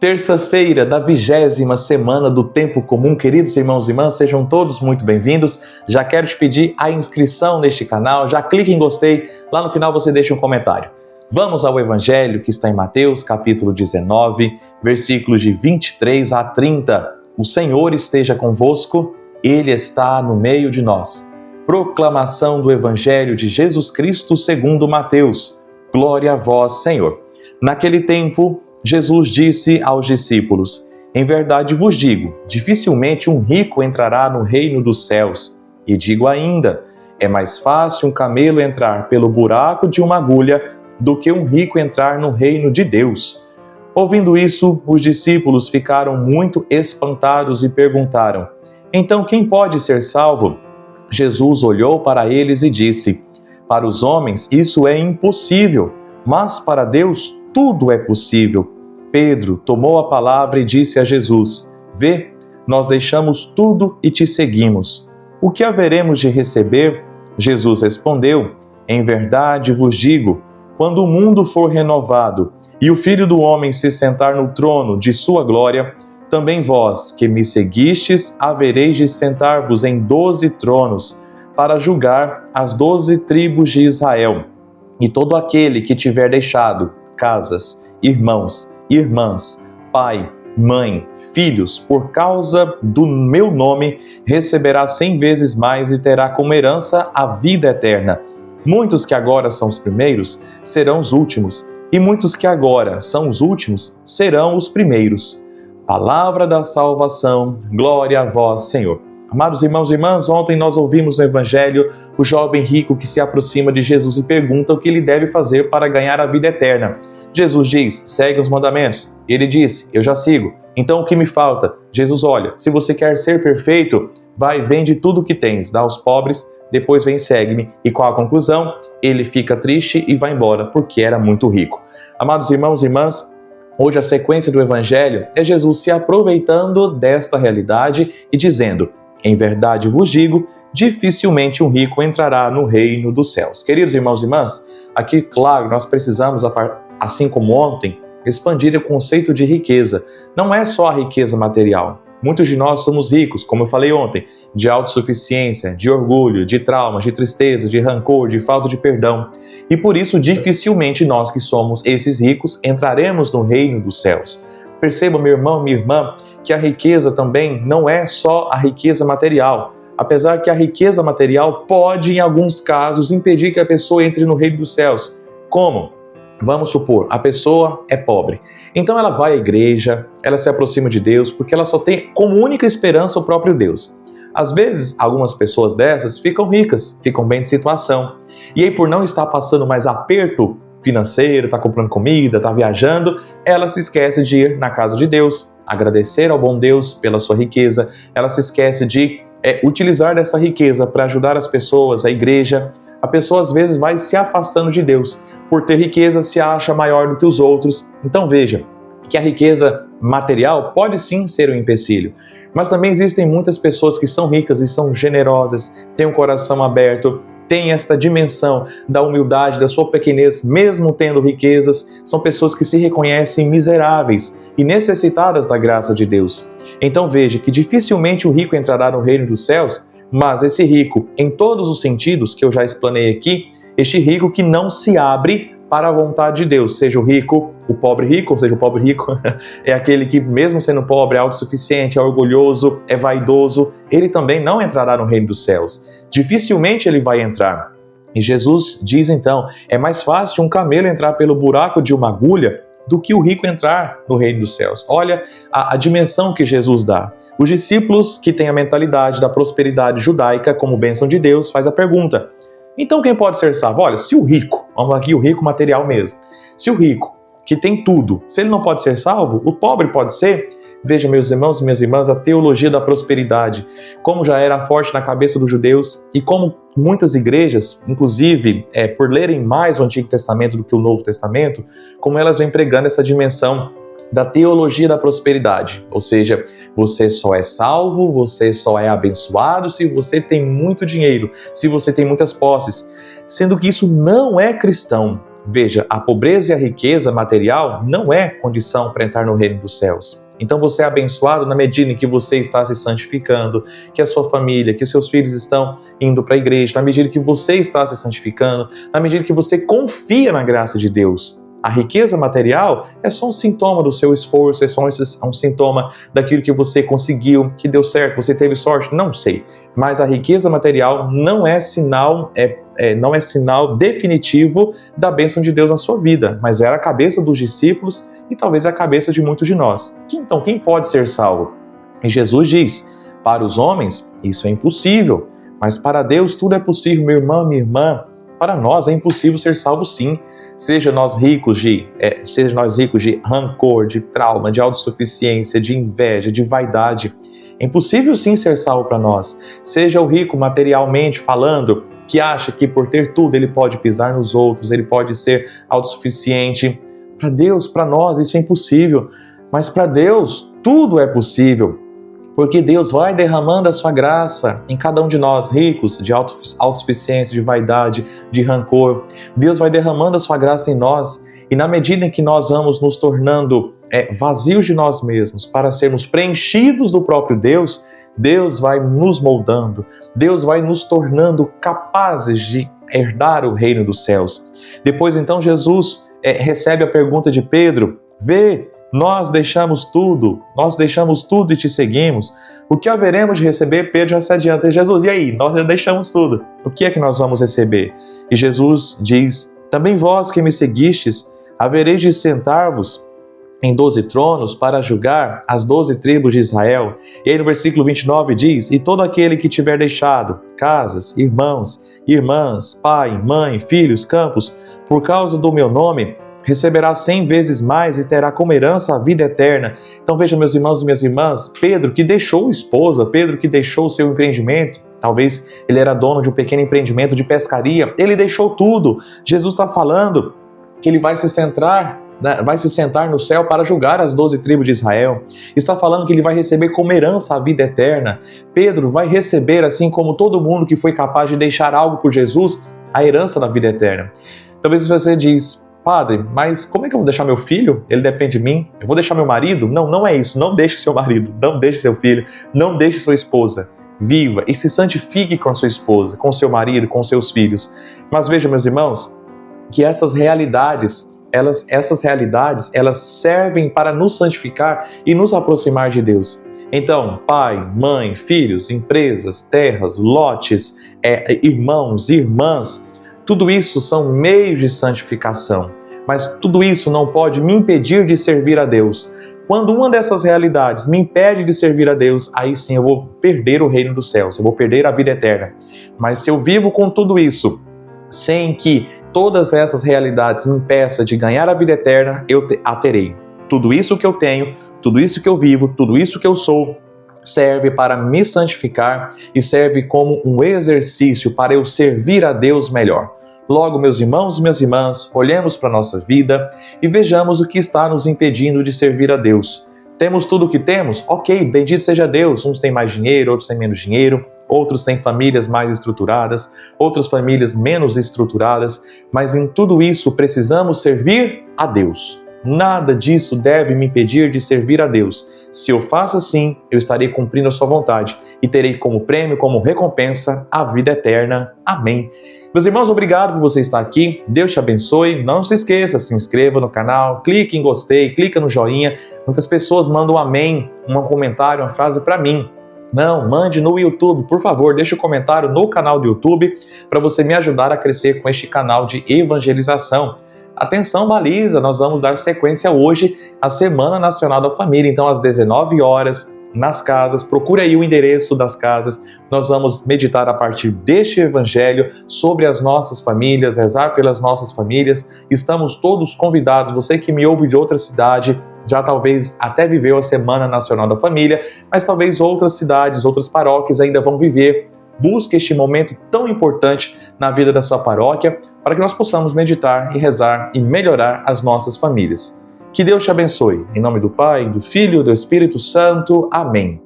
Terça-feira da 20ª semana do Tempo Comum. Queridos irmãos e irmãs, sejam todos muito bem-vindos. Já quero te pedir a inscrição neste canal, já clique em gostei, lá no final você deixa um comentário. Vamos ao Evangelho que está em Mateus, capítulo 19, versículos de 23 a 30. O Senhor esteja convosco, Ele está no meio de nós. Proclamação do Evangelho de Jesus Cristo segundo Mateus. Glória a vós, Senhor. Naquele tempo, Jesus disse aos discípulos: em verdade vos digo, dificilmente um rico entrará no reino dos céus. E digo ainda, é mais fácil um camelo entrar pelo buraco de uma agulha do que um rico entrar no reino de Deus. Ouvindo isso, os discípulos ficaram muito espantados e perguntaram: então quem pode ser salvo? Jesus olhou para eles e disse: para os homens isso é impossível, mas para Deus tudo é possível. Pedro tomou a palavra e disse a Jesus: vê, nós deixamos tudo e te seguimos. O que haveremos de receber? Jesus respondeu: em verdade vos digo, quando o mundo for renovado e o Filho do Homem se sentar no trono de sua glória, também vós, que me seguistes, havereis de sentar-vos em 12 tronos, para julgar as 12 tribos de Israel. E todo aquele que tiver deixado casas, irmãos, irmãs, pai, mãe, filhos, por causa do meu nome, receberá 100 vezes mais e terá como herança a vida eterna. Muitos que agora são os primeiros serão os últimos, e muitos que agora são os últimos serão os primeiros. Palavra da salvação, glória a vós, Senhor. Amados irmãos e irmãs, ontem nós ouvimos no Evangelho o jovem rico que se aproxima de Jesus e pergunta o que ele deve fazer para ganhar a vida eterna. Jesus diz: segue os mandamentos. Ele diz: eu já sigo. Então o que me falta? Jesus olha: se você quer ser perfeito, vai, vende tudo o que tens, dá aos pobres, depois vem e segue-me. E qual a conclusão? Ele fica triste e vai embora, porque era muito rico. Amados irmãos e irmãs, hoje a sequência do Evangelho é Jesus se aproveitando desta realidade e dizendo: em verdade vos digo, dificilmente um rico entrará no reino dos céus. Queridos irmãos e irmãs, aqui, claro, nós precisamos, assim como ontem, expandir o conceito de riqueza. Não é só a riqueza material. Muitos de nós somos ricos, como eu falei ontem, de autossuficiência, de orgulho, de traumas, de tristeza, de rancor, de falta de perdão. E por isso, dificilmente nós que somos esses ricos entraremos no reino dos céus. Perceba, meu irmão, minha irmã, que a riqueza também não é só a riqueza material. Apesar que a riqueza material pode, em alguns casos, impedir que a pessoa entre no reino dos céus. Como? Vamos supor, a pessoa é pobre. Então ela vai à igreja, ela se aproxima de Deus, porque ela só tem como única esperança o próprio Deus. Às vezes, algumas pessoas dessas ficam ricas, ficam bem de situação. E aí, por não estar passando mais aperto financeiro, está comprando comida, está viajando, ela se esquece de ir na casa de Deus, agradecer ao bom Deus pela sua riqueza, ela se esquece de utilizar dessa riqueza para ajudar as pessoas, a igreja. A pessoa às vezes vai se afastando de Deus, por ter riqueza se acha maior do que os outros. Então veja que a riqueza material pode sim ser um empecilho, mas também existem muitas pessoas que são ricas e são generosas, têm um coração aberto, tem esta dimensão da humildade, da sua pequenez, mesmo tendo riquezas. São pessoas que se reconhecem miseráveis e necessitadas da graça de Deus. Então veja que dificilmente o rico entrará no reino dos céus, mas esse rico, em todos os sentidos que eu já explanei aqui, este rico que não se abre para a vontade de Deus, seja o rico, o pobre rico, ou seja, o pobre rico é aquele que, mesmo sendo pobre, é autossuficiente, é orgulhoso, é vaidoso, ele também não entrará no reino dos céus. Dificilmente ele vai entrar. E Jesus diz então, é mais fácil um camelo entrar pelo buraco de uma agulha do que o rico entrar no reino dos céus. Olha a dimensão que Jesus dá. Os discípulos que têm a mentalidade da prosperidade judaica como bênção de Deus faz a pergunta: então quem pode ser salvo? Olha, se o rico, vamos aqui o rico material mesmo, se o rico que tem tudo, se ele não pode ser salvo, o pobre pode ser? Veja, meus irmãos e minhas irmãs, a teologia da prosperidade, como já era forte na cabeça dos judeus e como muitas igrejas, inclusive por lerem mais o Antigo Testamento do que o Novo Testamento, como elas vêm pregando essa dimensão da teologia da prosperidade, ou seja, você só é salvo, você só é abençoado se você tem muito dinheiro, se você tem muitas posses, sendo que isso não é cristão. Veja, a pobreza e a riqueza material não é condição para entrar no reino dos céus. Então você é abençoado na medida em que você está se santificando, que a sua família, que os seus filhos estão indo para a igreja, na medida que você está se santificando, na medida que você confia na graça de Deus. A riqueza material é só um sintoma do seu esforço, é só um sintoma daquilo que você conseguiu, que deu certo, você teve sorte, não sei. Mas a riqueza material não é sinal, não é sinal definitivo da bênção de Deus na sua vida, mas era a cabeça dos discípulos e talvez a cabeça de muitos de nós. Então, quem pode ser salvo? E Jesus diz, para os homens isso é impossível, mas para Deus tudo é possível, meu irmão, minha irmã. Para nós é impossível ser salvo sim. Seja nós ricos de rancor, de trauma, de autossuficiência, de inveja, de vaidade. É impossível sim ser salvo para nós. Seja o rico materialmente falando, que acha que por ter tudo ele pode pisar nos outros, ele pode ser autossuficiente. Para Deus, para nós, isso é impossível. Mas para Deus, tudo é possível. Porque Deus vai derramando a sua graça em cada um de nós, ricos de autossuficiência, de vaidade, de rancor. Deus vai derramando a sua graça em nós, e na medida em que nós vamos nos tornando vazios de nós mesmos para sermos preenchidos do próprio Deus, Deus vai nos moldando, Deus vai nos tornando capazes de herdar o reino dos céus. Depois então Jesus recebe a pergunta de Pedro, vê, nós deixamos tudo e te seguimos. O que haveremos de receber? Pedro já se adianta. Jesus, e aí? Nós já deixamos tudo. O que é que nós vamos receber? E Jesus diz, também vós que me seguistes, havereis de sentar-vos em 12 tronos para julgar as 12 tribos de Israel. E aí no versículo 29 diz, e todo aquele que tiver deixado casas, irmãos, irmãs, pai, mãe, filhos, campos, por causa do meu nome, receberá 100 vezes mais e terá como herança a vida eterna. Então veja, meus irmãos e minhas irmãs, Pedro que deixou esposa, Pedro que deixou o seu empreendimento, talvez ele era dono de um pequeno empreendimento de pescaria, ele deixou tudo. Jesus está falando que ele vai se sentar no céu para julgar as 12 tribos de Israel. Está falando que ele vai receber como herança a vida eterna. Pedro vai receber, assim como todo mundo que foi capaz de deixar algo por Jesus, a herança da vida eterna. Talvez você diz, padre, mas como é que eu vou deixar meu filho? Ele depende de mim? Eu vou deixar meu marido? Não, não é isso. Não deixe seu marido, não deixe seu filho, não deixe sua esposa. Viva e se santifique com a sua esposa, com seu marido, com seus filhos. Mas veja, meus irmãos, que essas realidades, elas servem para nos santificar e nos aproximar de Deus. Então, pai, mãe, filhos, empresas, terras, lotes, irmãos, irmãs, tudo isso são meios de santificação, mas tudo isso não pode me impedir de servir a Deus. Quando uma dessas realidades me impede de servir a Deus, aí sim eu vou perder o reino dos céus, eu vou perder a vida eterna. Mas se eu vivo com tudo isso, sem que todas essas realidades me impeçam de ganhar a vida eterna, eu a terei. Tudo isso que eu tenho, tudo isso que eu vivo, tudo isso que eu sou, serve para me santificar e serve como um exercício para eu servir a Deus melhor. Logo, meus irmãos e minhas irmãs, olhemos para a nossa vida e vejamos o que está nos impedindo de servir a Deus. Temos tudo o que temos? Ok, bendito seja Deus. Uns têm mais dinheiro, outros têm menos dinheiro, outros têm famílias mais estruturadas, outras famílias menos estruturadas, mas em tudo isso precisamos servir a Deus. Nada disso deve me impedir de servir a Deus. Se eu faço assim, eu estarei cumprindo a sua vontade e terei como prêmio, como recompensa, a vida eterna. Amém. Meus irmãos, obrigado por você estar aqui. Deus te abençoe. Não se esqueça, se inscreva no canal, clique em gostei, clica no joinha. Muitas pessoas mandam um amém, um comentário, uma frase para mim. Não, mande no YouTube, por favor, deixe um comentário no canal do YouTube para você me ajudar a crescer com este canal de evangelização. Atenção, baliza, nós vamos dar sequência hoje à Semana Nacional da Família, então às 19 horas, nas casas, procure aí o endereço das casas, nós vamos meditar a partir deste evangelho sobre as nossas famílias, rezar pelas nossas famílias, estamos todos convidados, você que me ouve de outra cidade, já talvez até viveu a Semana Nacional da Família, mas talvez outras cidades, outras paróquias ainda vão viver. Busque este momento tão importante na vida da sua paróquia para que nós possamos meditar e rezar e melhorar as nossas famílias. Que Deus te abençoe. Em nome do Pai, do Filho e do Espírito Santo. Amém.